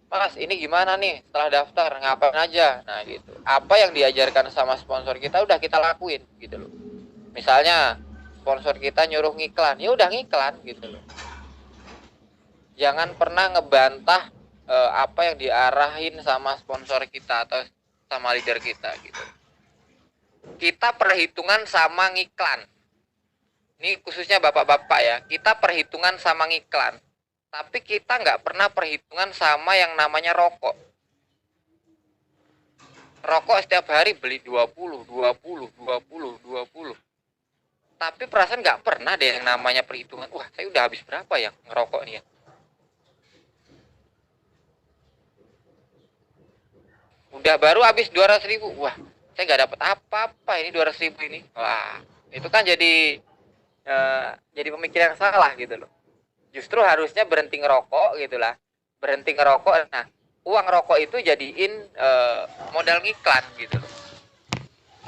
Mas, ini gimana nih setelah daftar, ngapain aja? Nah gitu. Apa yang diajarkan sama sponsor kita udah kita lakuin gitu loh. Misalnya sponsor kita nyuruh ngiklan, ya udah ngiklan gitu loh. Jangan pernah ngebantah apa yang diarahin sama sponsor kita atau sama leader kita gitu. Kita perhitungan sama ngiklan. Ini khususnya bapak-bapak ya. Kita perhitungan sama ngiklan. Tapi kita nggak pernah perhitungan sama yang namanya rokok. Rokok setiap hari beli 20, 20, 20, 20. Tapi perasaan nggak pernah deh yang namanya perhitungan. Wah, saya udah habis berapa ya ngerokok nih ya. Udah baru habis 200.000. Wah, saya nggak dapat apa-apa ini 200.000 ini. Wah, itu kan jadi pemikiran yang salah gitu loh. Justru harusnya berhenti ngerokok gitulah. Berhenti ngerokok. Nah, uang rokok itu jadiin modal ngiklan gitu loh.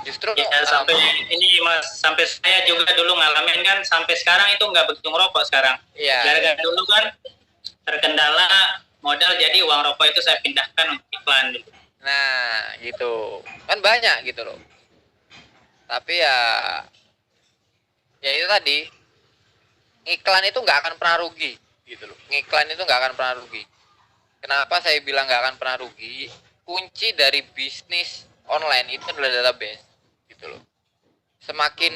Justru Ya sampai ini Mas, sampai saya juga dulu ngalamin kan, sampai sekarang itu nggak begitu ngerokok sekarang. Iya. Gara-gara dulu kan terkendala modal, jadi uang rokok itu saya pindahkan untuk iklan gitu. Nah, gitu. Kan banyak gitu loh. Tapi ya itu tadi, iklan itu nggak akan pernah rugi gitu loh. Iklan itu nggak akan pernah rugi. Kenapa saya bilang nggak akan pernah rugi? Kunci dari bisnis online itu adalah database gitu loh. Semakin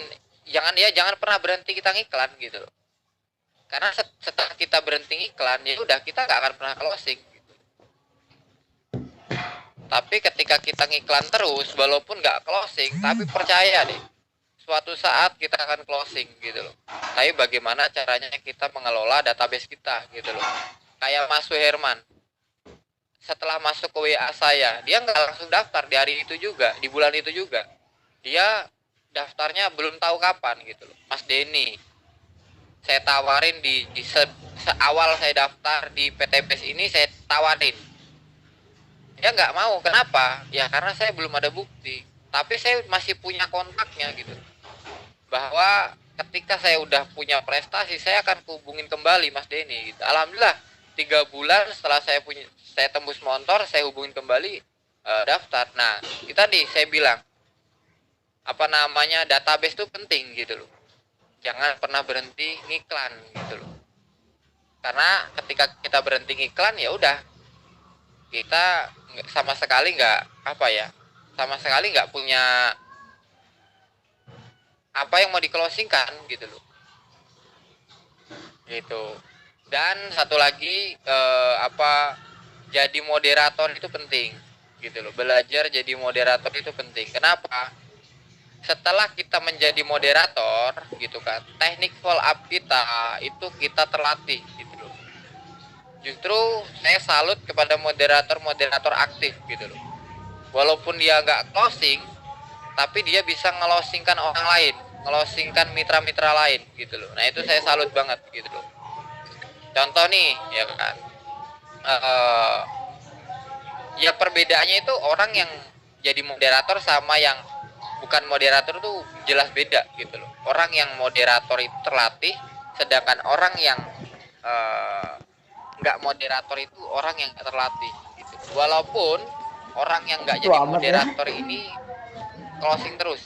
jangan pernah berhenti kita ngiklan gitu loh. Karena setelah kita berhenti iklan, ya udah kita nggak akan pernah closing gitu. Tapi ketika kita ngiklan terus, walaupun nggak closing, tapi percaya deh, suatu saat kita akan closing gitu loh. Tapi bagaimana caranya kita mengelola database kita gitu loh. Kayak Mas Suherman, setelah masuk ke WA saya, dia nggak langsung daftar di hari itu juga, di bulan itu juga. Dia daftarnya belum tahu kapan gitu loh. Mas Denny, saya tawarin di seawal saya daftar di PTBS ini, saya tawarin. Dia nggak mau, kenapa? Ya karena saya belum ada bukti. Tapi saya masih punya kontaknya gitu. Bahwa ketika saya udah punya prestasi, saya akan hubungin kembali Mas Denny gitu. Alhamdulillah 3 bulan setelah saya tembus motor, saya hubungin kembali daftar. Nah itu tadi saya bilang, apa namanya, database itu penting gitu loh. Jangan pernah berhenti ngiklan gitu loh. Karena ketika kita berhenti ngiklan, ya udah kita sama sekali nggak, apa ya, sama sekali nggak punya apa yang mau di closingkan gitu loh. Gitu. Dan satu lagi, jadi moderator itu penting gitu loh. Belajar jadi moderator itu penting. Kenapa? Setelah kita menjadi moderator gitu kan, teknik follow up kita itu kita terlatih gitu loh. Justru saya salut kepada moderator aktif gitu loh. Walaupun dia nggak closing, tapi dia bisa ngelosingkan orang lain, ngelosingkan mitra-mitra lain gitu loh. Nah itu saya salut banget gitu loh. Contoh nih ya kan, uh, ya perbedaannya itu orang yang jadi moderator sama yang bukan moderator tuh jelas beda gitu loh. Orang yang moderator itu terlatih, sedangkan orang yang nggak moderator itu orang yang terlatih gitu. Walaupun orang yang nggak jadi moderator ini closing terus,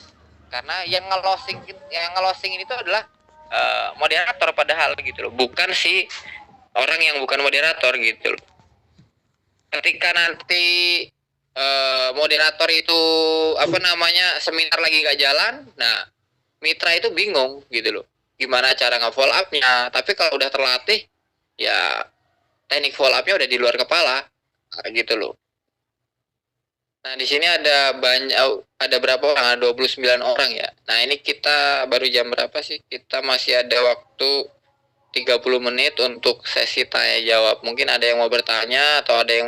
karena yang ngelosing ini tuh adalah moderator padahal gitu loh, bukan si orang yang bukan moderator gitu loh. Ketika nanti moderator itu apa namanya seminar lagi nggak jalan, nah mitra itu bingung gitu loh, gimana cara nge-follow up-nya. Tapi kalau udah terlatih, ya teknik follow up-nya udah di luar kepala gitu loh. Nah, di sini ada berapa orang? Ada 29 orang ya. Nah, ini kita baru jam berapa sih? Kita masih ada waktu 30 menit untuk sesi tanya jawab. Mungkin ada yang mau bertanya atau ada yang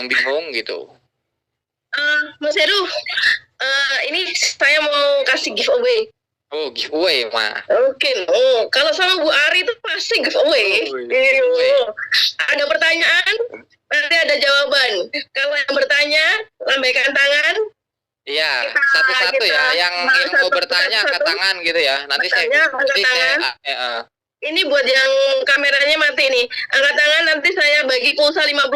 bingung gitu. Mas Heru, ini saya mau kasih giveaway. Oh, giveaway mah. Oke. Oh, kalau sama Bu Ari itu pasti giveaway. Ada pertanyaan, nanti ada jawaban. Kalau yang bertanya, lambaikan tangan. Iya, satu-satu ya. Yang mau bertanya angkat tangan gitu ya. Nanti saya Ini buat yang kameranya mati nih. Angkat tangan, nanti saya bagi pulsa 50.000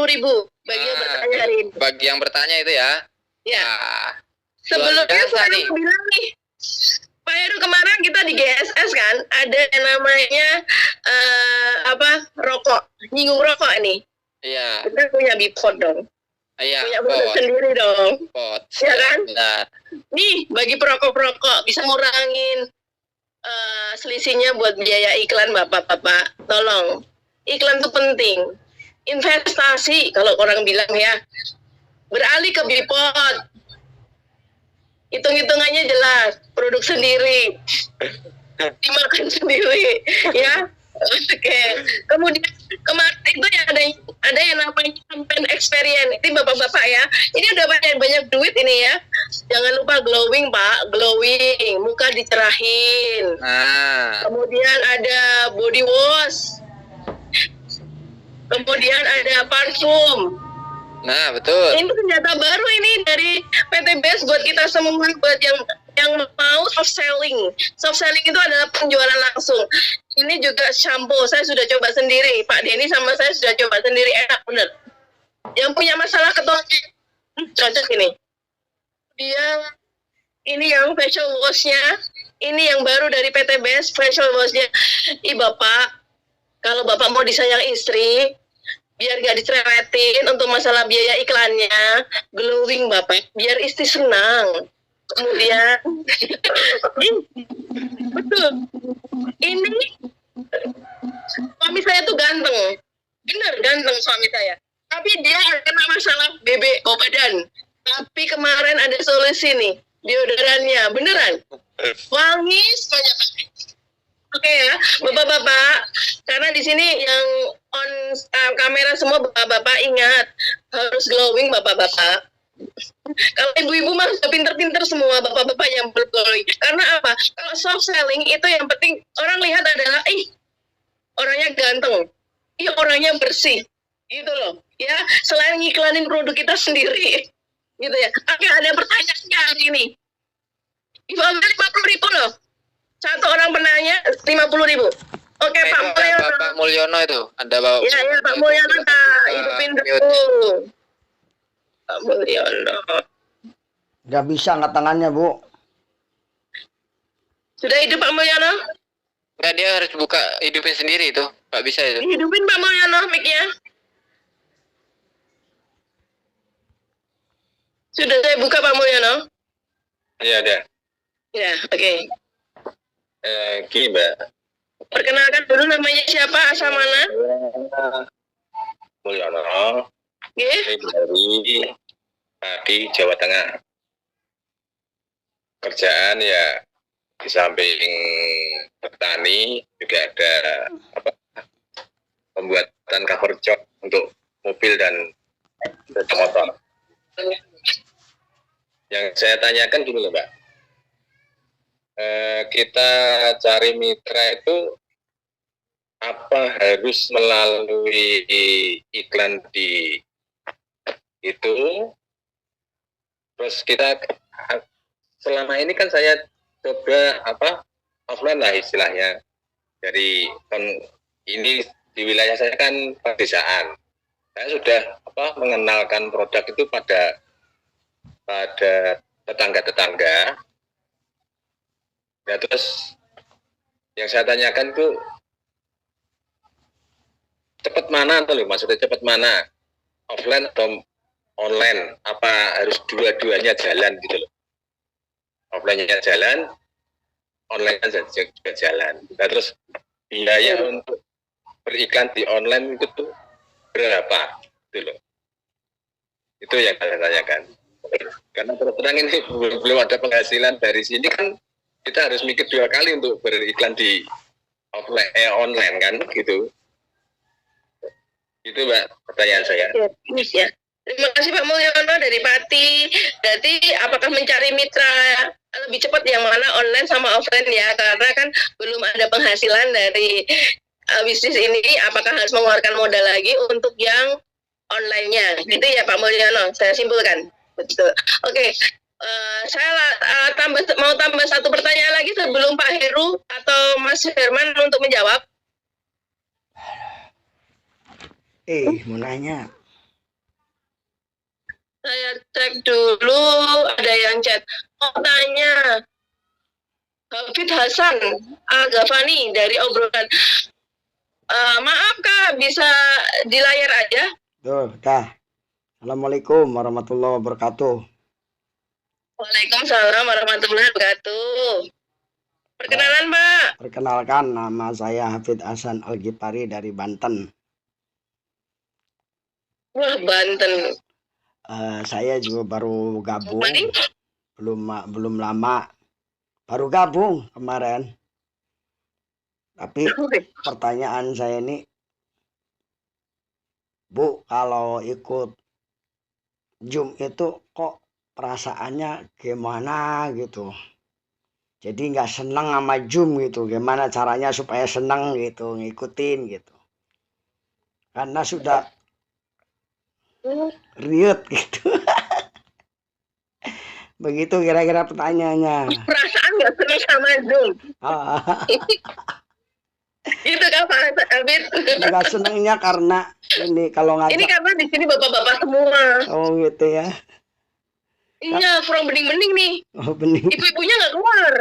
bagi yang bertanya hari ini. Bagi yang bertanya itu ya. Ya. Nah, Sebelumnya biasa saya nih. bilang nih, Pak Heru, kemarin kita di GSS kan ada yang namanya rokok, nyinggung rokok nih. Iya. Kita punya Bipod dong. Iya. Punya produk sendiri dong. Pot. Ya kan? Benar. Nih, bagi perokok-perokok bisa ngurangin selisihnya buat biaya iklan bapak-bapak. Tolong, iklan itu penting. Investasi kalau orang bilang ya. Beralih ke Bipod. Hitung-hitungannya jelas, produk sendiri, dimakan sendiri, ya. Oke. Kemudian kemarin itu ya ada yang namanya campaign experience. Ini bapak-bapak ya. Ini udah banyak duit ini ya. Jangan lupa glowing Pak, glowing, muka dicerahin. Nah, Kemudian ada body wash. Kemudian ada parfum. nah betul. Ini senjata baru ini dari PT BES buat kita semua, buat yang mau soft selling. Soft selling itu adalah penjualan langsung. Ini juga shampoo, saya sudah coba sendiri. Pak Denny sama saya sudah coba sendiri, enak bener. Yang punya masalah ketongki, cocok ini. Dia ini yang facial wash-nya, ini yang baru dari PT BES, facial wash-nya. Ih Bapak, kalau Bapak mau disayang istri, biar gak dicerewetin untuk masalah biaya iklannya, glowing Bapak, biar istri senang. Kemudian, betul, ini suami saya tuh ganteng, bener ganteng suami saya. Tapi dia kena masalah bebek bau badan. Tapi kemarin ada solusi nih, deodorannya, beneran, wangi semuanya pakai. Oke ya, bapak-bapak, karena di sini yang on kamera semua bapak-bapak ingat harus glowing bapak-bapak. Kalau ibu-ibu mah sudah pinter-pinter semua bapak-bapak yang berglowing. Karena apa? Kalau soft selling itu yang penting orang lihat adalah, orangnya ganteng, orangnya bersih, gitu loh. Ya, selain ngiklanin produk kita sendiri, gitu ya. Oke, ada pertanyaannya hari ini. Ibu ambil 50.000 loh. Satu orang penanya 50.000. Oke, Pak Mulyono. Pak Mulyono itu ada Bapak. Ya, Pak Mulyono, hidupin dulu. Pak Mulyono. Nggak bisa angkat tangannya, Bu. Sudah hidup Pak Mulyono? Enggak, dia harus buka hidupin sendiri itu. Nggak bisa itu. Hidupin Pak Mulyono mic-nya. Sudah saya buka Pak Mulyono? Iya, ada. Ya, oke. Gini, Mbak. Perkenalkan dulu namanya siapa, asal mana? Mulyono. Oke. Dari Jawa Tengah. Kerjaan ya di samping petani juga ada pembuatan cover jok untuk mobil dan sepeda motor. Yang saya tanyakan dulu, Mbak. Kita cari mitra itu apa harus melalui iklan di itu, terus kita selama ini kan saya coba offline lah istilahnya, dari ini di wilayah saya kan pedesaan, saya sudah mengenalkan produk itu pada tetangga-tetangga. Ya, terus yang saya tanyakan itu cepat mana tuh, maksudnya cepat mana, offline atau online, apa harus dua-duanya jalan gitu loh, offline-nya jalan, online-nya juga jalan. Nah, terus biaya untuk beriklan di online itu tuh berapa gitu loh, itu yang saya tanyakan. Karena terus terang ini belum ada penghasilan dari sini kan, kita harus mikir 2 kali untuk beriklan di online kan gitu. Itu Mbak pertanyaan saya. Ya. Terima kasih Pak Mulyono dari Pati. Berarti apakah mencari mitra lebih cepat yang mana online sama offline ya? Karena kan belum ada penghasilan dari bisnis ini. Apakah harus mengeluarkan modal lagi untuk yang online-nya? Gitu ya Pak Mulyono, saya simpulkan. Betul. Oke. Saya mau tambah satu pertanyaan lagi sebelum Pak Heru atau Mas Herman untuk menjawab. Mau nanya. Saya cek dulu, ada yang chat. Oh, tanya. Hafid Hasan Al-Ghafani dari obrolan. Maaf Kak, bisa di layar aja? Tuh, dah. Assalamualaikum warahmatullahi wabarakatuh. Waalaikumsalam warahmatullahi wabarakatuh. Perkenalan Pak. Perkenalkan, nama saya Hafid Hasan Al-Ghifari dari Banten. Wah, Banten. Saya juga baru gabung, Mari. belum lama, baru gabung kemarin. Tapi pertanyaan saya ini, Bu, kalau ikut Zoom itu kok perasaannya gimana gitu? Jadi nggak seneng sama Zoom gitu. Gimana caranya supaya seneng gitu, ngikutin gitu? Karena sudah riut gitu. Begitu kira-kira pertanyaannya. Perasaan nggak senang sama Zoom. Itu kan Pak Hafid. Nggak senengnya karena ini kalau Ini ngajak. karena di sini bapak-bapak semua. Oh gitu ya. Iya, kurang bening-bening nih. Oh bening. Ibu-ibunya nggak keluar.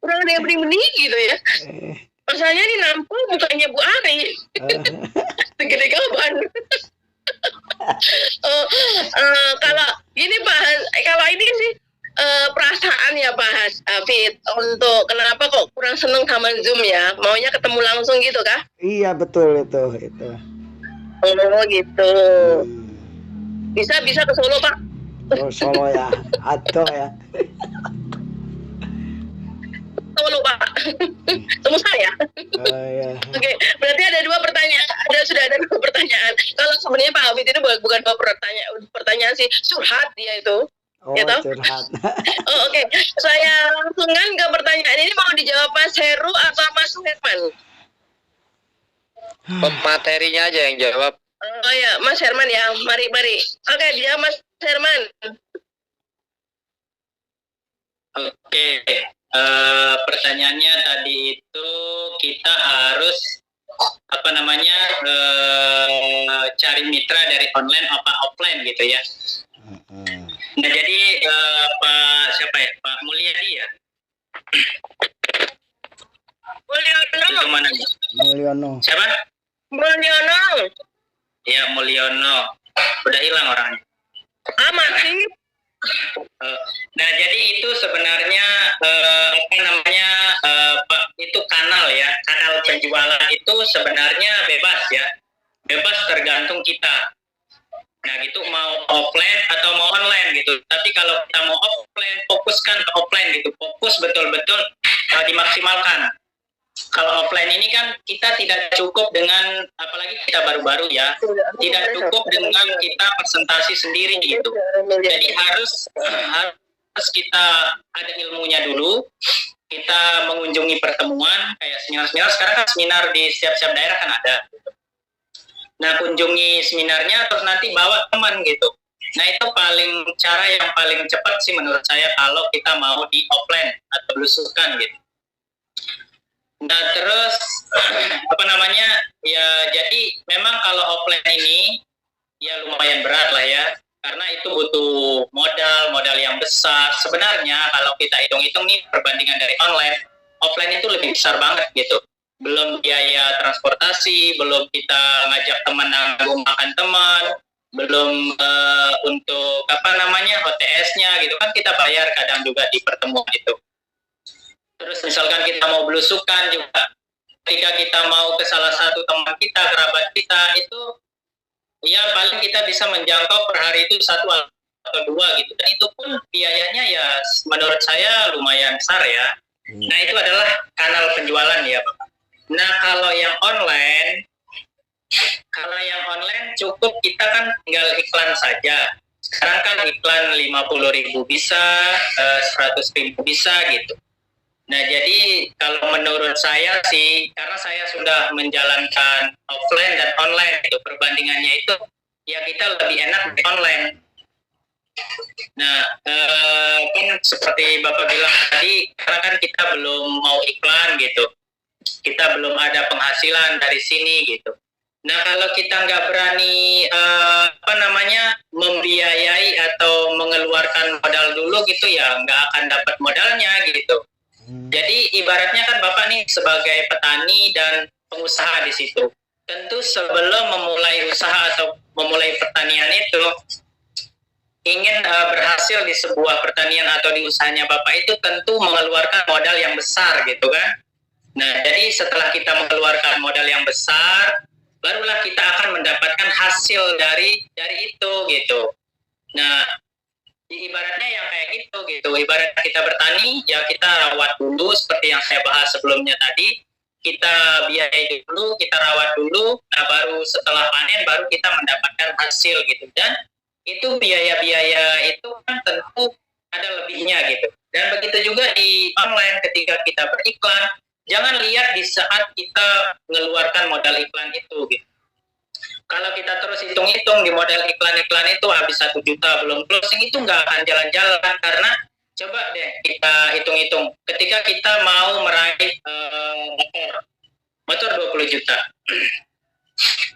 Kurang ada yang bening-bening gitu ya. Masalahnya ini nampol bukannya Bu Ari. Segede kapan. Kalau ini Pak, kalau ini sih perasaan ya Pak Hafid untuk kenapa kok kurang seneng sama Zoom ya, maunya ketemu langsung gitu kah? Iya betul itu. Oh gitu. Bisa ke Solo Pak? Oh, Solo ya, atau ya. Solo Pak. Temu saya. Ya. Oke, berarti ada dua pertanyaan. Sudah ada dua pertanyaan. Kalau sebenarnya Pak Hafid itu bukan dua pertanyaan sih, curhat dia itu. Oh Gitu? curhat. Oh, oke. Saya langsungkan ke pertanyaan ini, mau dijawab Mas Heru atau Mas Herman? Pematerinya aja yang jawab. Oh ya, Mas Herman ya. Mari. Oke, dia Mas Herman. Oke, pertanyaannya tadi itu kita harus cari mitra dari online apa offline gitu ya. Nah jadi Pak Mulyadi ya? Itu kemana? Mulyono. Siapa? Mulyono. Ya Mulyono. Udah hilang orangnya. Masih. Nah jadi itu sebenarnya Pak, itu kanal ya, kanal penjualan itu sebenarnya bebas ya, bebas tergantung kita. Nah gitu mau offline atau mau online gitu. Tapi kalau kita mau offline, fokuskan ke offline gitu, fokus betul-betul dimaksimalkan. Kalau offline ini kan kita tidak cukup dengan, apalagi kita baru-baru ya, tidak cukup dengan kita presentasi sendiri gitu. Jadi harus kita ada ilmunya dulu, kita mengunjungi pertemuan kayak seminar-seminar. Sekarang kan seminar di setiap daerah kan ada. Nah kunjungi seminarnya terus nanti bawa teman gitu. Nah itu cara yang paling cepat sih menurut saya kalau kita mau di offline atau belusukan gitu. Nah terus ya jadi memang kalau offline ini ya lumayan berat lah ya, karena itu butuh modal yang besar. Sebenarnya kalau kita hitung-hitung nih perbandingan dari online, offline itu lebih besar banget gitu. Belum biaya transportasi, belum kita ngajak teman nanggung makan teman, belum untuk HTS-nya gitu kan kita bayar kadang juga di pertemuan itu. Terus misalkan kita mau belusukan juga, ketika kita mau ke salah satu teman kita, kerabat kita, itu ya paling kita bisa menjangkau per hari itu 1 atau 2 gitu. Dan itu pun biayanya ya menurut saya lumayan besar ya. Nah itu adalah kanal penjualan ya Pak. Nah kalau yang online cukup kita kan tinggal iklan saja. Sekarang kan iklan 50.000 bisa, 100.000 bisa gitu. Nah jadi kalau menurut saya sih, karena saya sudah menjalankan offline dan online itu perbandingannya itu, ya kita lebih enak di online. Nah kan seperti Bapak bilang tadi, karena kan kita belum mau iklan gitu, kita belum ada penghasilan dari sini gitu. Nah, kalau kita nggak berani membiayai atau mengeluarkan modal dulu gitu ya, nggak akan dapat modalnya gitu. Jadi ibaratnya kan Bapak nih sebagai petani dan pengusaha di situ. Tentu sebelum memulai usaha atau memulai pertanian itu, ingin berhasil di sebuah pertanian atau di usahanya Bapak itu tentu mengeluarkan modal yang besar gitu kan. Nah, jadi setelah kita mengeluarkan modal yang besar, barulah kita akan mendapatkan hasil dari itu gitu. Nah, ibaratnya yang kayak gitu. Ibarat kita bertani, ya kita rawat dulu seperti yang saya bahas sebelumnya tadi. Kita biayai dulu, kita rawat dulu, nah baru setelah panen baru kita mendapatkan hasil gitu. Dan itu biaya-biaya itu kan tentu ada lebihnya gitu. Dan begitu juga di online ketika kita beriklan, jangan lihat di saat kita mengeluarkan modal iklan itu gitu. Kalau kita terus hitung-hitung di modal iklan-iklan itu habis 1 juta belum closing, itu nggak akan jalan-jalan. Karena coba deh kita hitung-hitung, ketika kita mau meraih motor 20 juta,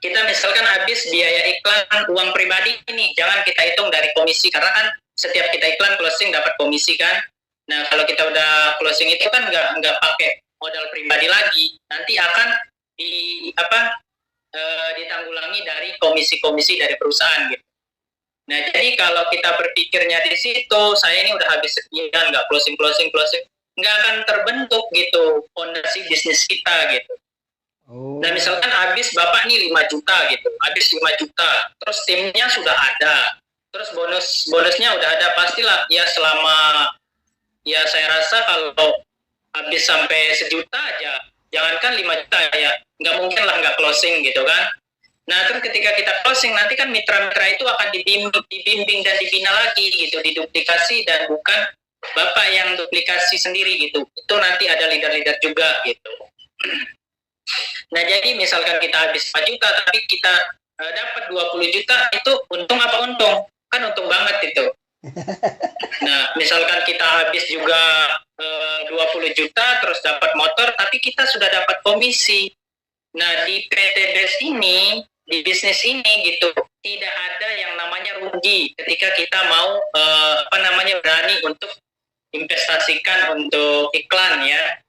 kita misalkan habis biaya iklan uang pribadi ini, jangan kita hitung dari komisi, karena kan setiap kita iklan closing dapat komisi kan. Nah, kalau kita udah closing itu kan nggak pakai modal pribadi lagi, nanti akan ditanggulangi dari komisi-komisi dari perusahaan gitu. Nah, jadi kalau kita berpikirnya di situ, saya ini udah habis sekian, nggak closing, nggak akan terbentuk gitu fondasi bisnis kita gitu. Nah, misalkan habis Bapak nih 5 juta gitu, habis 5 juta, terus timnya sudah ada, terus bonusnya udah ada, pastilah ya selama, ya saya rasa kalau habis sampai 1 juta aja, jangankan 5 juta ya, nggak mungkin lah nggak closing gitu kan. Nah, terus ketika kita closing, nanti kan mitra-mitra itu akan dibimbing dan dibina lagi gitu, diduplikasi, dan bukan Bapak yang duplikasi sendiri gitu. Itu nanti ada leader-leader juga gitu. Nah, jadi misalkan kita habis 4 juta, tapi kita dapat 20 juta, itu untung apa untung? Kan untung banget itu. Nah, misalkan kita habis juga 20 juta, terus dapat motor, tapi kita sudah dapat komisi. Nah, di PTBS ini, di bisnis ini gitu, tidak ada yang namanya rugi ketika kita mau berani untuk investasikan untuk iklan ya.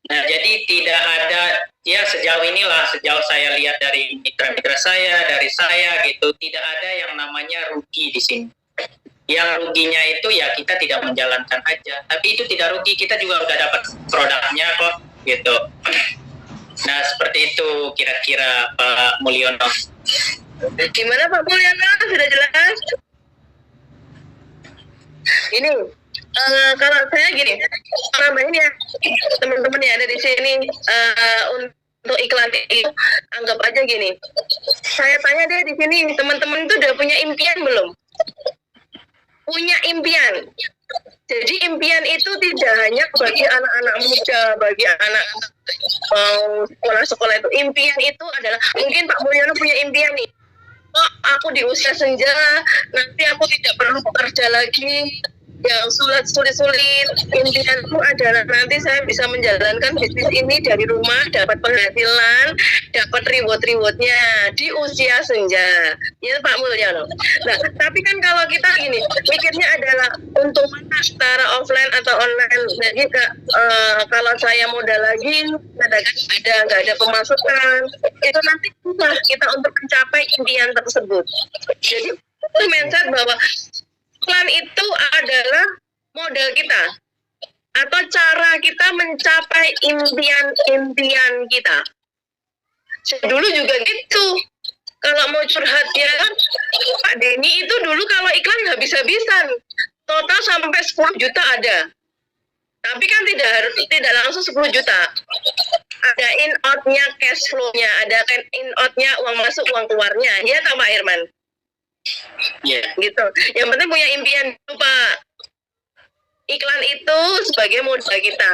Nah, jadi tidak ada, ya sejauh saya lihat dari mitra-mitra saya, dari saya gitu, tidak ada yang namanya rugi di sini. Yang ruginya itu ya kita tidak menjalankan aja, tapi itu tidak rugi, kita juga udah dapat produknya kok gitu. Nah, seperti itu kira-kira Pak Mulyono. Gimana Pak Mulyono? Sudah jelas? Ini kalau saya gini, nambahin ya teman-teman yang ada di sini, untuk iklan itu anggap aja gini. Saya tanya deh di sini, teman-teman itu udah punya impian belum? Punya impian. Jadi impian itu tidak hanya bagi anak-anak muda, bagi anak mau sekolah-sekolah itu. Impian itu adalah, mungkin Pak Mulyono punya impian nih. Oh, aku di usia senja, nanti aku tidak perlu bekerja lagi yang sulit. Impianku adalah nanti saya bisa menjalankan bisnis ini dari rumah, dapat penghasilan, dapat reward-rewardnya di usia senja. Ya Pak Mulyono. Nah, tapi kan kalau kita gini, mikirnya adalah untung mana antara offline atau online. Jadi kalau saya modal lagi, nggak ada pemasukan, itu nanti susah kita untuk mencapai impian tersebut. Jadi itu mindset bahwa iklan itu adalah modal kita atau cara kita mencapai impian kita. Dulu juga gitu. Kalau mau curhat ya kan, Pak Denny itu dulu kalau iklan habis-habisan. Total sampai 10 juta ada. Tapi kan tidak langsung 10 juta. Ada in out-nya, cash flow-nya, ada kan in out-nya, uang masuk, uang keluarnya. Ya tak Pak Irman? Iya. Gitu. Yang penting punya impian dulu Pak. Iklan itu sebagai modal kita.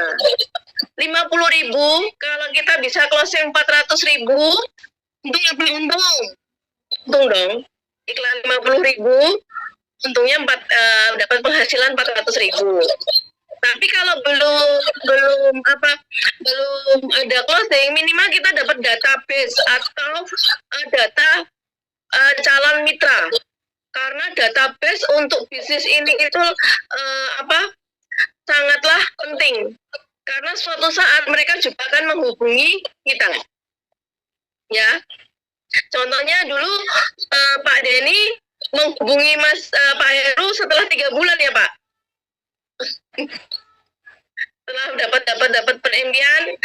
50.000 kalau kita bisa closing 400.000, untung apa untung? Untung dong. Iklan 50.000, untungnya dapat penghasilan 400.000. Tapi kalau belum sebelum ada closing, minimal kita dapat database atau data calon mitra. Karena database untuk bisnis ini itu sangatlah penting. Karena suatu saat mereka juga akan menghubungi kita. Ya, contohnya dulu Pak Denny menghubungi Pak Heru setelah 3 bulan ya Pak. Setelah dapat penimpian,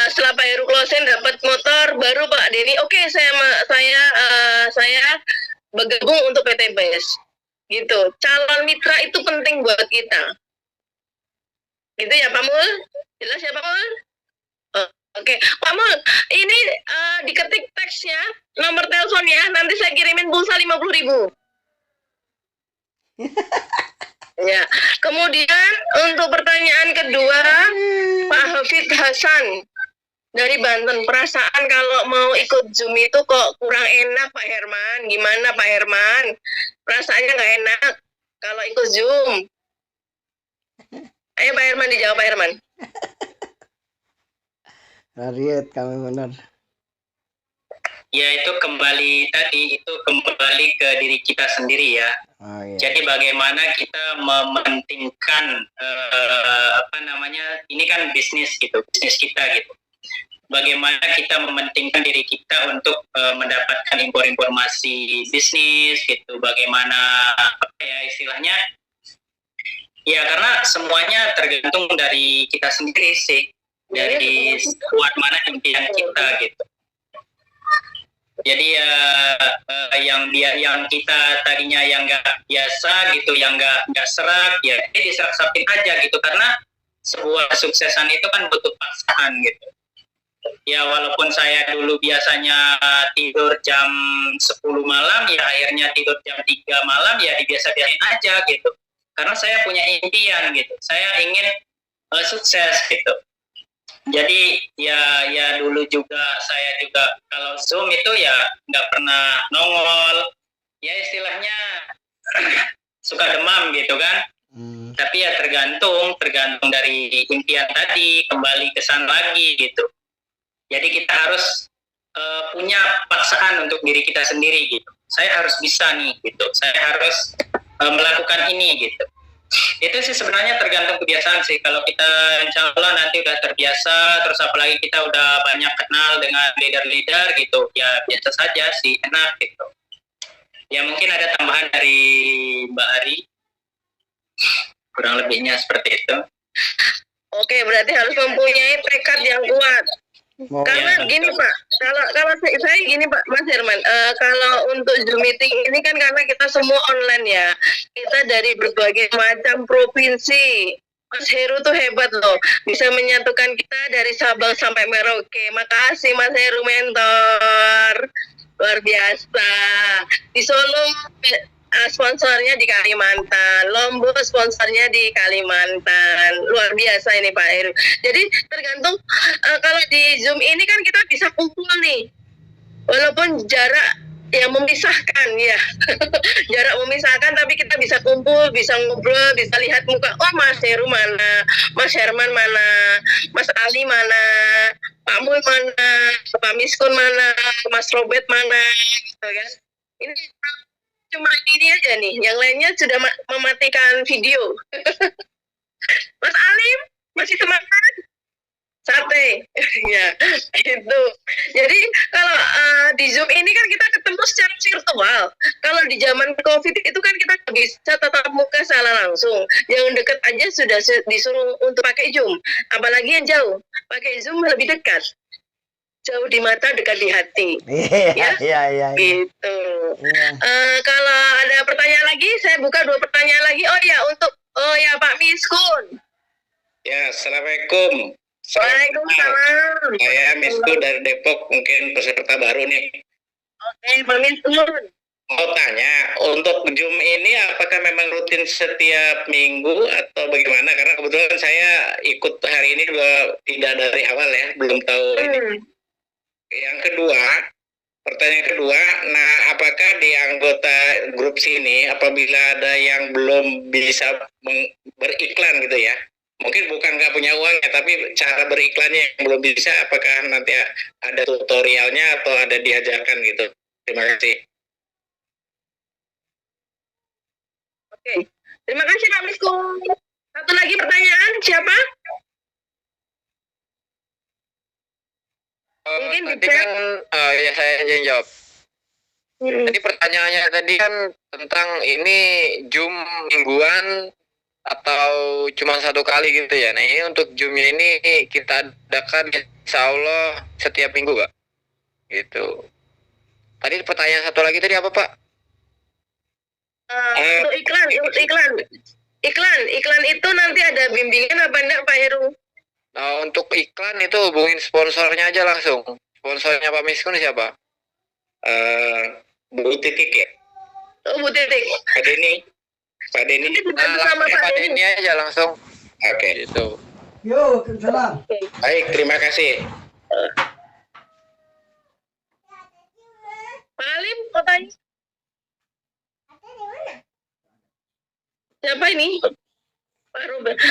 setelah Pak Heru closing dapat motor, baru Pak Denny oke, saya bergabung untuk PT BES. Gitu. Calon mitra itu penting buat kita. Gitu ya Pak Mul? Jelas ya Pak Mul? Oke, Pak Mul, ini diketik teksnya, nomor teleponnya, nanti saya kirimin pulsa 50.000. Ya, kemudian untuk pertanyaan kedua, Pak Hafid Hasan dari Banten, perasaan kalau mau ikut Zoom itu kok kurang enak Pak Herman. Gimana Pak Herman? Perasaannya nggak enak kalau ikut Zoom. Ayo Pak Herman dijawab Pak Herman. Harriet, kami benar. Ya itu kembali ke diri kita sendiri ya. Oh, iya. Jadi bagaimana kita mementingkan ini kan bisnis gitu, bisnis kita gitu. Bagaimana kita mementingkan diri kita untuk mendapatkan informasi bisnis gitu. Bagaimana istilahnya? Ya karena semuanya tergantung dari kita sendiri sih. Dari kuat mana impian kita gitu. Jadi yang kita tadinya yang nggak biasa gitu, yang nggak serak, ya ini diserak-serakin aja gitu, karena sebuah kesuksesan itu kan butuh paksaan gitu. Ya walaupun saya dulu biasanya tidur jam 10 malam, ya akhirnya tidur jam 3 malam, ya dibiasa-biasain aja gitu. Karena saya punya impian gitu, saya ingin sukses gitu. Jadi ya dulu juga saya juga kalau Zoom itu ya nggak pernah nongol, ya istilahnya suka demam gitu kan. Tapi ya tergantung dari impian tadi, kembali ke sana lagi gitu. Jadi kita harus punya paksaan untuk diri kita sendiri gitu. Saya harus bisa nih gitu, saya harus melakukan ini gitu. Itu sih sebenarnya tergantung kebiasaan sih. Kalau kita insya Allah nanti udah terbiasa, terus apalagi kita udah banyak kenal dengan leader-leader gitu, ya biasa saja sih, enak gitu. Ya mungkin ada tambahan dari Mbak Ari, kurang lebihnya seperti itu. Oke, berarti harus mempunyai tekad yang kuat. Karena gini Pak, kalau saya gini Pak Mas Herman, kalau untuk Zoom meeting ini kan karena kita semua online ya, kita dari berbagai macam provinsi. Mas Heru tuh hebat loh, bisa menyatukan kita dari Sabang sampai Merauke. Makasih Mas Heru mentor, luar biasa. Di Solo sponsornya di Kalimantan, Lombok sponsornya di Kalimantan, luar biasa ini Pak Heru. Jadi tergantung kalau di Zoom ini kan kita bisa kumpul nih, walaupun jarak yang memisahkan ya, jarak memisahkan, tapi kita bisa kumpul, bisa ngobrol, bisa lihat muka. Oh Mas Heru mana, Mas Herman mana, Mas Ali mana, Pak Mul mana, Pak Miskun mana, Mas Robert mana, gitu kan? Ini cuma ini aja nih, yang lainnya sudah mematikan video. Mas Alim masih semangat? Sate, ya gitu. Jadi kalau di Zoom ini kan kita ketemu secara virtual. Kalau di zaman COVID itu kan kita bisa tatap muka secara langsung. Yang dekat aja sudah disuruh untuk pakai Zoom. Apalagi yang jauh, pakai Zoom lebih dekat. Jauh di mata, dekat di hati. Iya. Gitu. Kalau ada pertanyaan lagi, saya buka 2 pertanyaan lagi. Oh ya Pak Miskun. Ya, assalamualaikum. Waalaikumsalam. Saya Misku dari Depok, mungkin peserta baru nih. Oke, Pak Miskun. Mau tanya, untuk Zoom ini apakah memang rutin setiap minggu atau bagaimana? Karena kebetulan saya ikut hari ini tidak dari awal ya, belum tahu ini. Yang kedua, pertanyaan kedua, nah apakah di anggota grup sini apabila ada yang belum bisa beriklan gitu ya, Mungkin bukan nggak punya uang ya, tapi cara beriklannya yang belum bisa. Apakah nanti ada tutorialnya atau ada diajarkan gitu? Terima kasih. Oke. Terima kasih Pak Miskun. Satu lagi pertanyaan, siapa? Mungkin tadi bisa. kan ya saya yang jawab. Hmm. Tadi pertanyaannya tadi kan tentang ini Zoom mingguan atau cuma satu kali gitu ya. Nah ini untuk Zoomnya ini kita adakan insya Allah setiap minggu Pak. Gitu. Tadi pertanyaan satu lagi tadi apa Pak? Untuk iklan itu nanti ada bimbingan apa enggak Pak Heru? Nah untuk iklan itu hubungin sponsornya aja langsung. Sponsornya Pak Miskun siapa? Bu Titik ya? Oh, Bu Titik. Pak Denny. Pak Denny. Nanti dibantu Nah sama langsung Pak Pak Denny. Denny aja langsung. Oke. Gitu. Yo, Waalaikumsalam. Baik, terima kasih. Pak Alim, kau tanya. Siapa ini? Pak Robert.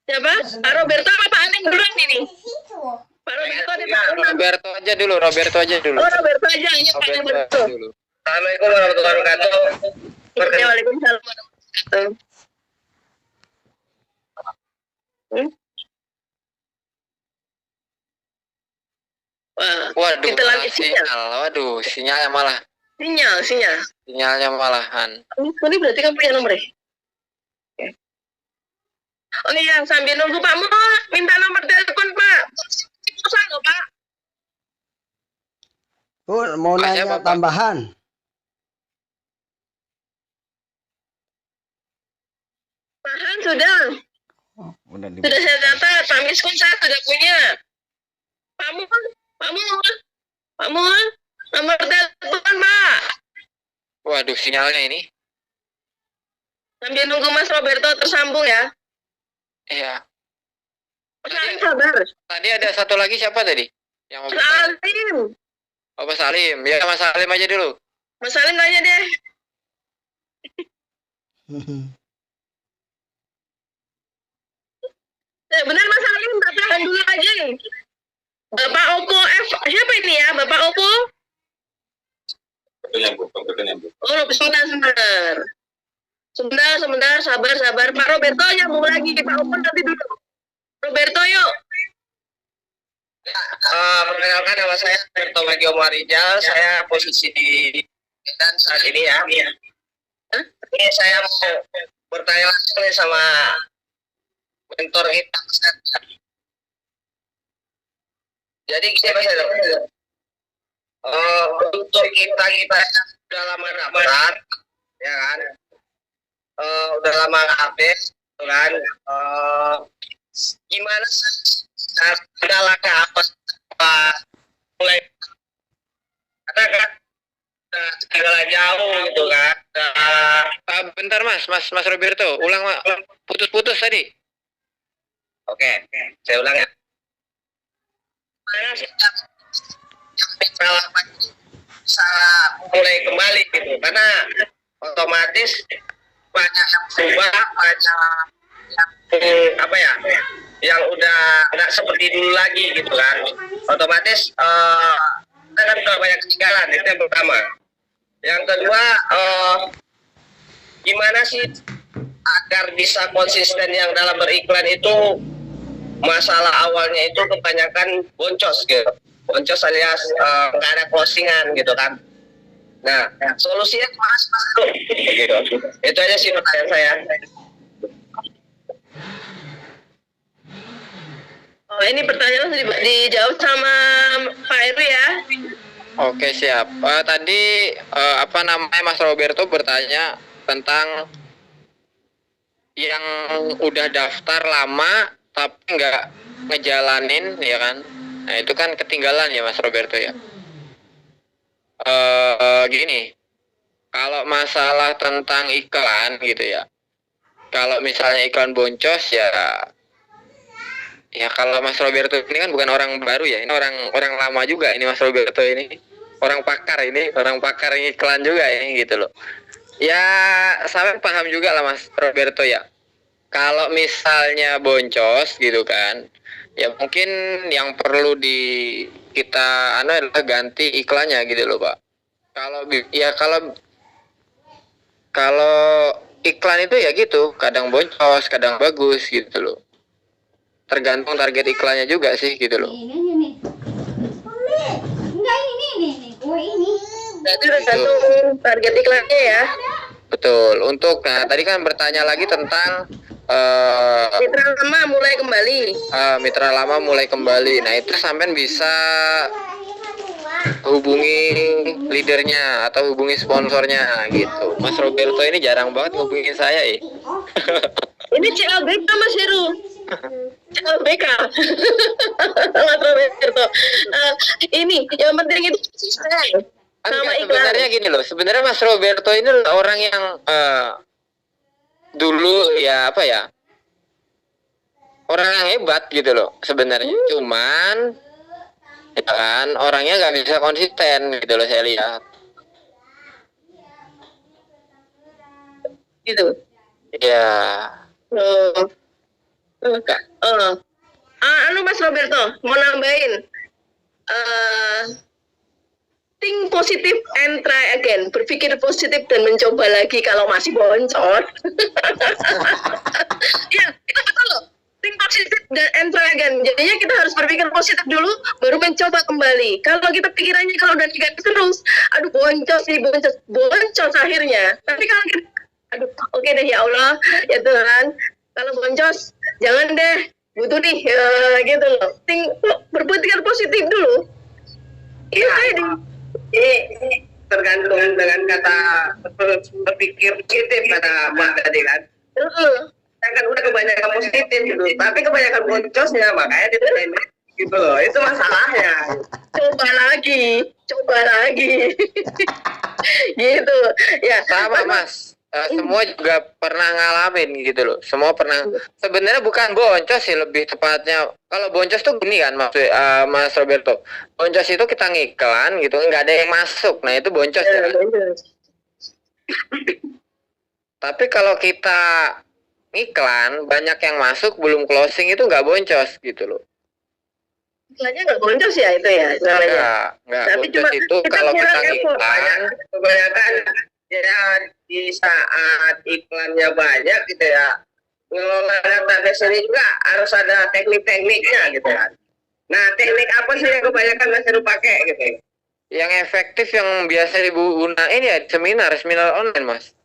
Siapa? Pak Roberto apa Pak Alim duluan ini? Pak Roberto ada Pak Alim. Roberto aja dulu. Oh, Roberto aja, hanya Pak Roberto Roberto. aja dulu. Assalamualaikum warahmatullahi wabarakatuh. Waalaikumsalam warahmatullahi wabarakatuh. Wah, Waduh, kita malah lagi sinyal. Waduh, sinyalnya malah. Sinyal. Sinyalnya malahan. Ini berarti kan punya nomor ya? Oke. Oh iya, sambil nunggu Pak Mo, minta nomor telepon Pak. Susah nggak Pak? Oh, mau Pak, nanya siapa, Pak? tambahan. Tahan sudah. Oh, udah di Sudah saya catat, Pak Miskun saya sudah punya. Pak Mo, nomor telepon Pak. Waduh, sinyalnya ini. Sambil nunggu Mas Roberto tersambung ya. Iya. Mas Alim sabar. Tadi ada satu lagi siapa tadi? Yang mau Mas bertanya? Alim. Oh, Mas Salim. Ya, Mas Salim aja dulu. Mas Alim nanya deh. Benar Mas Alim, tahan dulu aja. Bapak Oppo F, siapa ini ya? Bapak Oppo? Betulnya, Bu. Oh, sebentar. Sabar. Pak Roberto nyambung lagi. Pak Oppo nanti dulu. Roberto yuk. Perkenalkan nama saya Roberto Bagio Marijal. Saya posisi di dan saat ini ya. Ini saya mau bertanya langsung nih sama mentor kita. Jadi gini Mas Edo. Untuk kita yang udah lama daftar, ya kan? Udah lama update, kan? Gimana langkah apa mulai ada kan segala jauh gitu kan? Bentar Mas Roberto, ulang Mas. Putus-putus tadi. Oke, saya ulang ya. Mana sih bisa mulai kembali gitu, karena otomatis banyak yang berubah, banyak yang apa ya, yang udah nggak seperti dulu lagi gitu kan. Otomatis kita kan udah banyak ketinggalan, itu yang pertama. Yang kedua, gimana sih agar bisa konsisten yang dalam beriklan itu? Masalah awalnya itu kebanyakan boncos gitu, boncos alias nggak ada closingan gitu kan. Nah, solusinya mas gitu. Itu aja sih pertanyaan saya. Oh, ini pertanyaan dijawab sama Pak Heru ya. Oke, siap. Tadi apa namanya Mas Roberto bertanya tentang yang udah daftar lama tapi nggak ngejalanin, ya kan? Nah itu kan ketinggalan ya Mas Roberto ya. Gini, kalau masalah tentang iklan gitu ya, kalau misalnya iklan boncos ya kalau Mas Roberto ini kan bukan orang baru ya, ini orang lama juga ini Mas Roberto ini, orang pakar iklan juga ini gitu loh. Ya saya paham juga lah Mas Roberto ya. kalau misalnya boncos gitu kan, ya mungkin yang perlu kita adalah ganti iklannya gitu loh Pak. Kalau iklan itu ya gitu, kadang boncos, kadang bagus gitu loh. Tergantung target iklannya juga sih gitu loh. Berarti tergantung target iklannya ya. Betul. Tadi kan bertanya lagi tentang Mitra lama mulai kembali. Mitra lama mulai kembali. Nah itu sampean bisa hubungi leadernya atau hubungi sponsornya gitu. Mas Roberto ini jarang banget hubungin saya Ini CLBK Mas Heru. CLBK. Mas Roberto. Ini yang penting itu konsisten sama iklan. Sebenarnya gini loh. Sebenarnya Mas Roberto ini orang yang dulu ya apa ya, orang yang hebat gitu loh sebenarnya. Cuman ya kan orangnya nggak bisa konsisten gitu loh saya lihat. Gitu. Ya. Mas Roberto mau nambahin. Think positive and try again. Berpikir positif dan mencoba lagi kalau masih boncos. Ya, itu betul loh. Think positive and try again. Jadinya kita harus berpikir positif dulu, baru mencoba kembali. Kalau kita pikirannya kalau udah negatif terus, aduh boncos akhirnya. Tapi kalau kita, aduh oke deh ya Allah, ya Tuhan, kalau boncos jangan deh, butuh nih gitu loh. Berpikir positif dulu. Iya tadi. Ini tergantung dengan kata berpikir positif kata Mbak tadi kan. Kan udah kebanyakan positif gitu, tapi kebanyakan boncosnya makanya ditanya gitu loh. Itu masalahnya. Coba lagi. Gitu. Ya. Sama Mas. Semua juga pernah ngalamin gitu loh. Semua pernah. Sebenarnya bukan boncos sih lebih tepatnya. Kalau boncos tuh gini kan maksudnya Mas Roberto. Boncos itu kita ngiklan gitu, nggak ada yang masuk. Nah itu boncos ya kan? Tapi kalau kita ngiklan banyak yang masuk belum closing itu nggak boncos gitu loh. Iklannya nggak boncos ya itu ya namanya. Nggak Tapi boncos itu kalau kita ngiklan kebanyakan ya di saat iklannya banyak gitu ya, ngelola database ini juga harus ada teknik-tekniknya gitu kan. Nah teknik apa sih yang kebanyakan masih pakai gitu? Yang efektif yang biasa digunain ya seminar online Mas.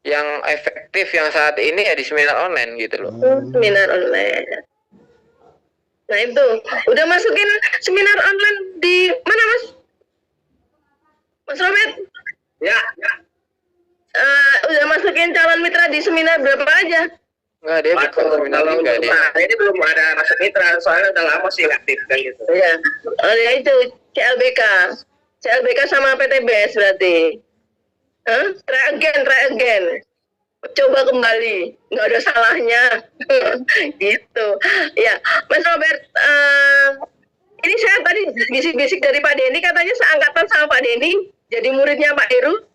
Yang efektif yang saat ini ya di seminar online gitu loh. Seminar online. Nah itu udah masukin seminar online di mana Mas Robert? Ya. Udah masukin calon mitra di seminar berapa aja? Enggak, dia bukan seminar enggak dia. Ini belum ada masuk mitra, soalnya udah lama sih aktif kan gitu. Ya, ya itu CLBK sama PTBS berarti. Try again. Coba kembali, nggak ada salahnya. Gitu. Ya, Mas Robert, ini saya tadi bisik-bisik dari Pak Denny katanya seangkatan sama Pak Denny, jadi muridnya Pak Heru.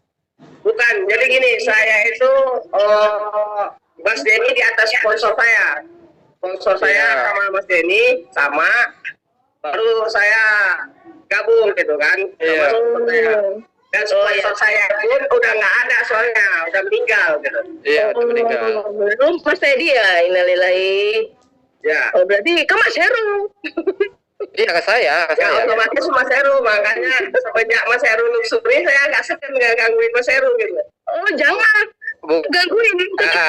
Bukan, jadi gini, saya itu Mas Denny di atas sponsor saya. Sponsor saya sama Mas Denny sama, baru saya gabung gitu kan. Sama sponsor saya. Dan sponsor saya pun udah nggak ada soalnya, udah meninggal gitu. Iya, udah meninggal. Belum Mas Teddy ya, innalillahi. Ya. Oh berarti ke Mas Heru. Iya ke saya. Ya otomatis Mas Heru, makanya semenjak Mas Heru luxury saya agak segan gangguin Mas Heru gitu. Oh jangan gangguin.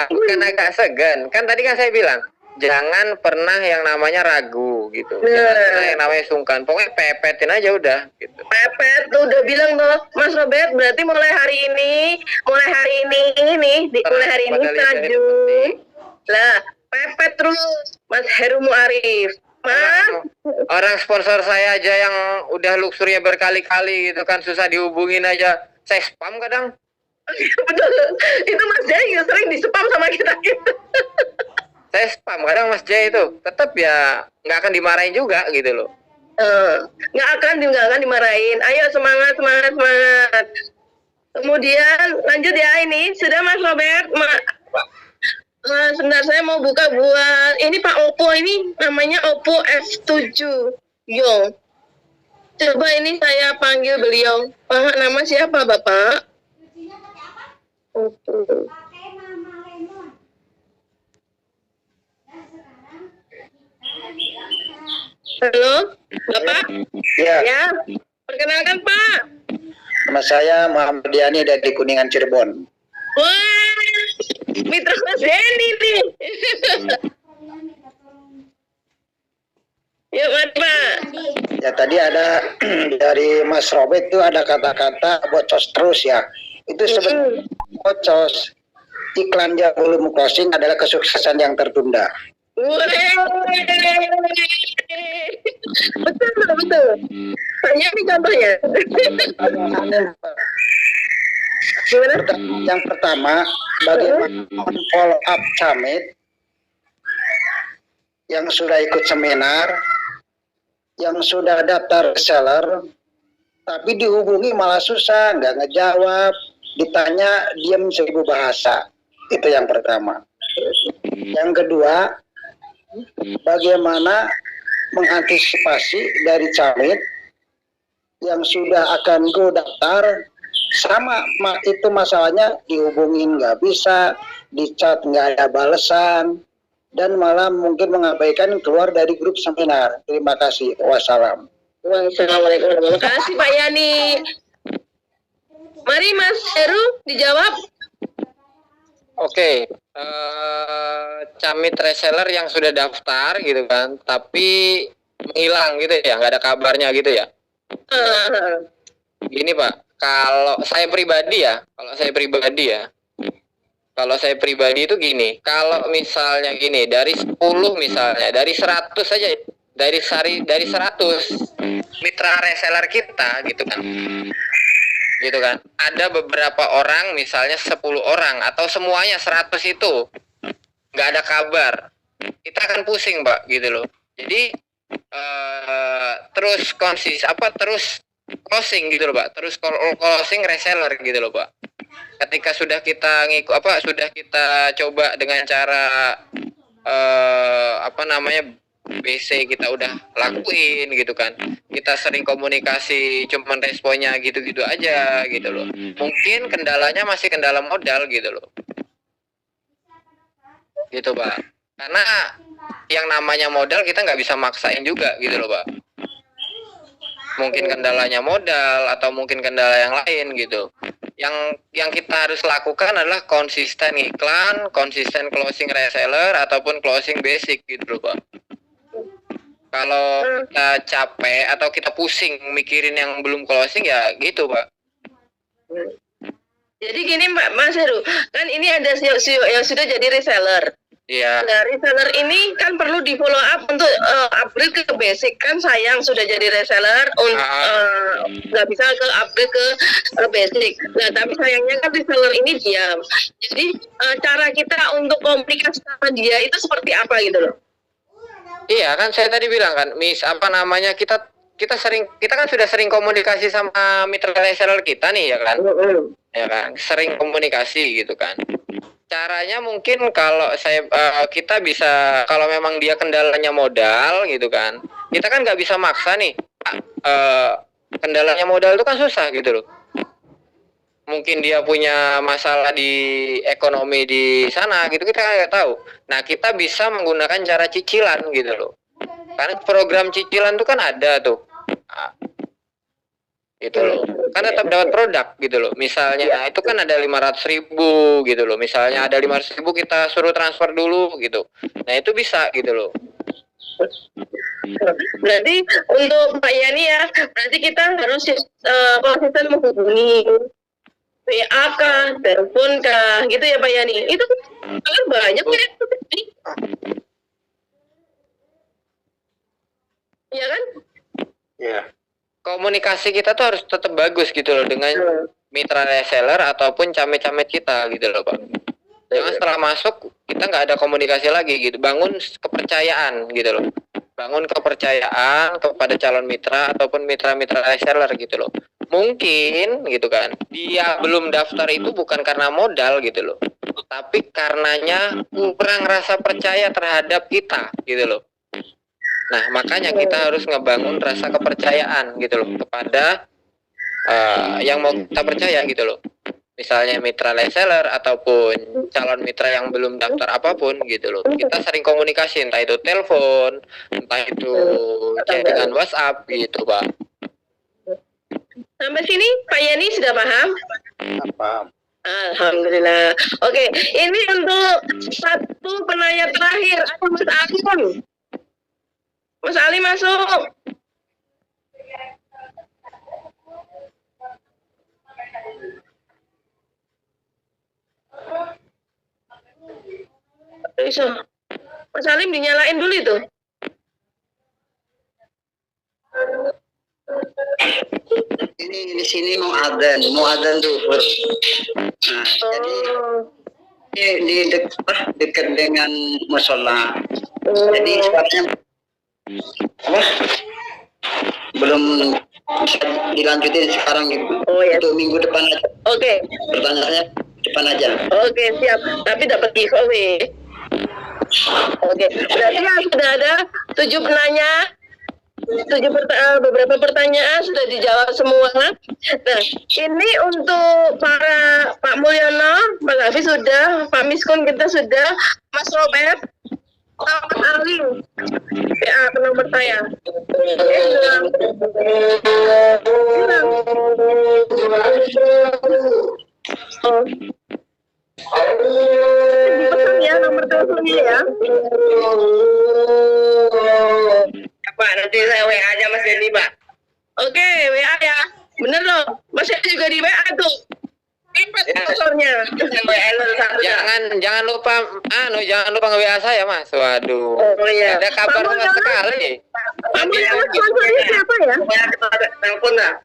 Bukan agak segan. Kan tadi kan saya bilang jangan pernah yang namanya ragu gitu. Jangan pernah yang namanya sungkan. Pokoknya pepetin aja udah gitu. Pepet tuh udah bilang tuh Mas Robert berarti mulai hari ini mulai hari ini maju. Lah pepet terus Mas Heru Muarif. Mas, orang sponsor saya aja yang udah luxury berkali-kali gitu kan susah dihubungin aja. Saya spam kadang. betul. Itu Mas Jai sering di spam sama kita. Saya spam kadang Mas Jai itu. Tetap ya nggak akan dimarahin juga gitu loh. Nggak akan dimarahin. Ayo semangat. Kemudian lanjut ya ini sudah Mas Robert. Sebentar, saya mau buka buat ini Pak Oppo, ini namanya Oppo F7 Yo. Coba ini saya panggil beliau. Pak, nama siapa Bapak? Oppo. Halo, Bapak? Ya, Ya, perkenalkan Pak. nama saya Muhammad Yani dari Kuningan Cirebon. Wah, mitra Mas Denny nih. Ya, Pak. Ya tadi ada dari Mas Robert itu ada kata-kata bocos terus ya. Itu sebenarnya bocos. Iklan yang belum closing adalah kesuksesan yang tertunda. Betul, betul. Tanya nih contohnya. Gimana? Yang pertama, bagaimana follow up summit yang sudah ikut seminar, yang sudah daftar reseller, tapi dihubungi malah susah, nggak ngejawab, ditanya diam 1000 bahasa. Itu yang pertama. Yang kedua, bagaimana mengantisipasi dari summit yang sudah akan go daftar, sama itu masalahnya, dihubungin nggak bisa, di chat nggak ada balesan, dan malah mungkin mengabaikan keluar dari grup seminar. Terima kasih. Wassalam. Wassalamualaikum. Terima kasih Pak Yani. Mari Mas Heru dijawab. Oke, camit reseller yang sudah daftar gitu kan, tapi menghilang gitu ya, nggak ada kabarnya gitu ya. Gini Pak, kalau saya pribadi itu gini, kalau misalnya gini, dari 10 misalnya, dari 100 saja, dari 100 mitra reseller kita gitu kan, ada beberapa orang, misalnya 10 orang atau semuanya 100 itu nggak ada kabar, kita akan pusing Pak gitu loh. Jadi terus closing gitu loh Pak, terus closing reseller gitu loh Pak. Ketika sudah kita sudah kita coba dengan cara BC kita udah lakuin gitu kan, kita sering komunikasi, cuman responnya gitu-gitu aja gitu loh. Mungkin kendalanya masih kendala modal gitu loh, gitu Pak. Karena yang namanya modal kita nggak bisa maksain juga gitu loh Pak. Mungkin kendalanya modal atau mungkin kendala yang lain gitu. Yang kita harus lakukan adalah konsisten iklan, konsisten closing reseller ataupun closing basic gitu loh Pak. Kalau kita capek atau kita pusing mikirin yang belum closing ya gitu Pak. Jadi gini Mas Heru, kan ini ada CEO yang sudah jadi reseller. Iya. Nah, reseller ini kan perlu di follow up untuk upgrade ke basic. Kan sayang sudah jadi reseller, nggak bisa ke upgrade ke basic. Nah, tapi sayangnya kan reseller ini diam. Jadi cara kita untuk komunikasi sama dia itu seperti apa gitu loh? Iya kan saya tadi bilang kan, kita kan sudah sering komunikasi sama mitra reseller kita nih ya kan. Ya kan, sering komunikasi gitu kan. Caranya mungkin kalau kita bisa, kalau memang dia kendalanya modal gitu kan, kita kan nggak bisa maksa nih, kendalanya modal itu kan susah gitu loh. Mungkin dia punya masalah di ekonomi di sana gitu, kita nggak tahu. Nah, kita bisa menggunakan cara cicilan gitu loh, karena program cicilan itu kan ada tuh. Itu loh, kan tetap dapat produk gitu loh. Misalnya itu kan ada 500.000 gitu loh, misalnya ada 500.000 kita suruh transfer dulu gitu, nah itu bisa gitu loh. Berarti untuk Pak Yani ya, berarti kita harus konsisten menghubungi WA kah, telepon kah, gitu ya Pak Yani. Itu kan banyak ya. Iya kan? Ya. Komunikasi kita tuh harus tetap bagus gitu loh dengan mitra reseller ataupun camet-camet kita gitu loh Pak. Jangan setelah masuk kita nggak ada komunikasi lagi gitu. Bangun kepercayaan gitu loh. Bangun kepercayaan kepada calon mitra ataupun mitra-mitra reseller gitu loh. Mungkin gitu kan, dia belum daftar itu bukan karena modal gitu loh. tapi karenanya kurang rasa percaya terhadap kita gitu loh. Nah, makanya kita harus ngebangun rasa kepercayaan gitu loh kepada yang mau kita percaya gitu loh. Misalnya mitra reseller ataupun calon mitra yang belum daftar apapun gitu loh. Kita sering komunikasi, entah itu telepon, entah itu chattingan WhatsApp gitu, Pak. Sampai sini Pak Yani sudah paham? Paham. Alhamdulillah. Oke, ini untuk satu penanya terakhir. Ada Mas Ali. Mas Ali masuk. Bisa. Mas Salim dinyalain dulu itu. Ini di sini mau adzan zuhur. Nah, jadi di dekat dengan musola. Jadi sebabnya belum bisa dilanjutin sekarang gitu. Oh ya. Untuk minggu depan aja. Oke. Pertanyaannya depan aja. Oke, siap. Tapi dapat giveaway. Oke, berarti sudah ada 7 penanya, beberapa pertanyaan sudah dijawab semua. Nah, ini untuk para Pak Mulyono, Mas Hafiz sudah, Pak Miskun kita sudah, Mas Robert, Mas Ali, PA ke nomor saya. Oh. Dipesan ya nomor teleponnya ya. Apa nanti saya WA aja Mas Denny, Pak. Oke, WA ya. Bener loh. Mas juga di WA tuh. Ingat sponsornya. Jangan lupa jangan lupa nge-WA saya, Mas. Waduh. Oh iya. Ada kabar sama sekali. Kamu yang sponsornya siapa ya? Telepon lah.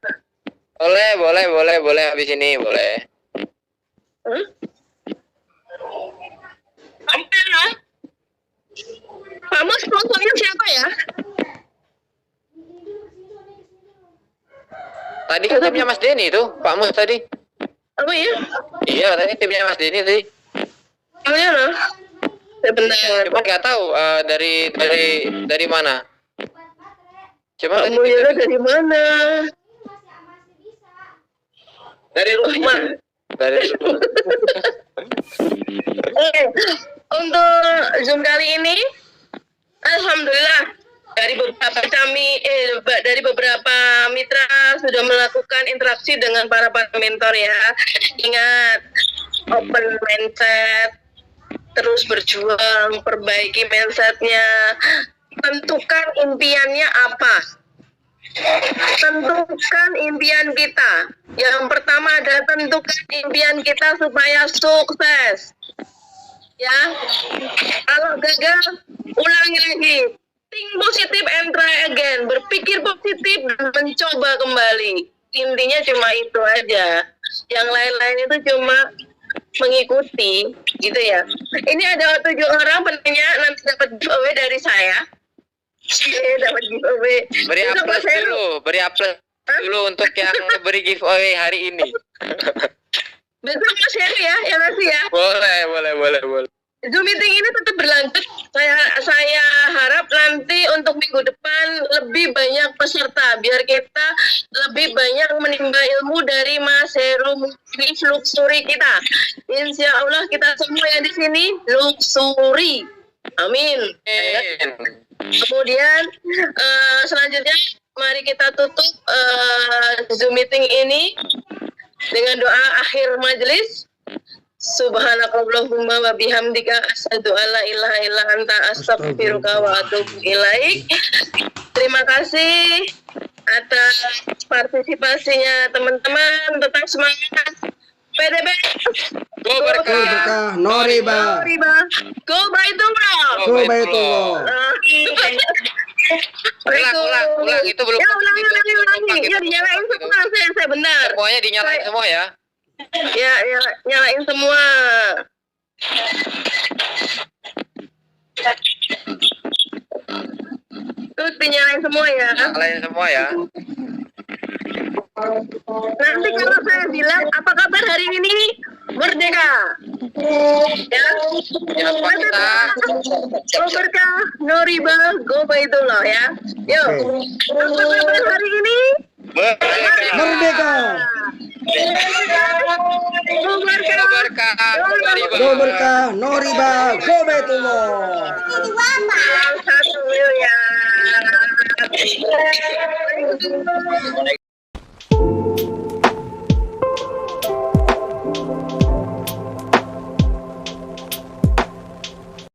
Boleh habis ini boleh. Kamu sponsornya siapa ya? Tadi kan timnya Mas Denny itu, Pak Mus tadi. Apa ya? Iya, tadi timnya Mas Denny tadi. Gimana? Sebentar. Cuma nggak tahu dari mana. Cuma Kamu dari mana? Dari rumah. Oke, untuk Zoom kali ini, alhamdulillah dari beberapa mitra sudah melakukan interaksi dengan para mentor ya. Ingat, open mindset, terus berjuang, perbaiki mindsetnya, tentukan impiannya apa. Tentukan impian kita. Yang pertama adalah tentukan impian kita supaya sukses. Ya, kalau gagal, ulangi lagi. Think positive and try again. Berpikir positif dan mencoba kembali. Intinya cuma itu aja. Yang lain-lain itu cuma mengikuti, gitu ya. Ini ada 7 orang penanya, nanti dapat giveaway dari saya. Dapat giveaway. Beri aplaus dulu untuk yang beri giveaway hari ini. Besok Mas Heru ya, yang ngasih ya. Boleh. Zoom meeting ini tetap berlanjut. Saya harap nanti untuk minggu depan lebih banyak peserta, biar kita lebih banyak menimba ilmu dari Mas Heru luxury kita. Insya Allah kita semua yang di sini luxury. Amin. Kemudian selanjutnya mari kita tutup Zoom meeting ini dengan doa akhir majelis. Subhanakallahumma wa bihamdika asyhadu alla ilaha illa anta astaghfiruka wa atubu ilaik. Terima kasih atas partisipasinya teman-teman. Tetap semangat. PDB. Go berkah. No riba. Go Baitullah. Ulang itu belum. Ya, ulangi. Ya, dinyalain semua. Saya benar. Semuanya dinyalain semua ya. Ya, nyalain semua. Tuh dinyalain semua ya. Nyalain semua ya. Nanti kalau saya bilang apa kabar hari ini, Merdeka. Ya. Yang fakta. Go berkah, no riba, go baitullah ya. Yuk. Apa hari ini? Merdeka. Go berkah. Berkah. Go berkah, no riba, go baitullah. Satu miliar.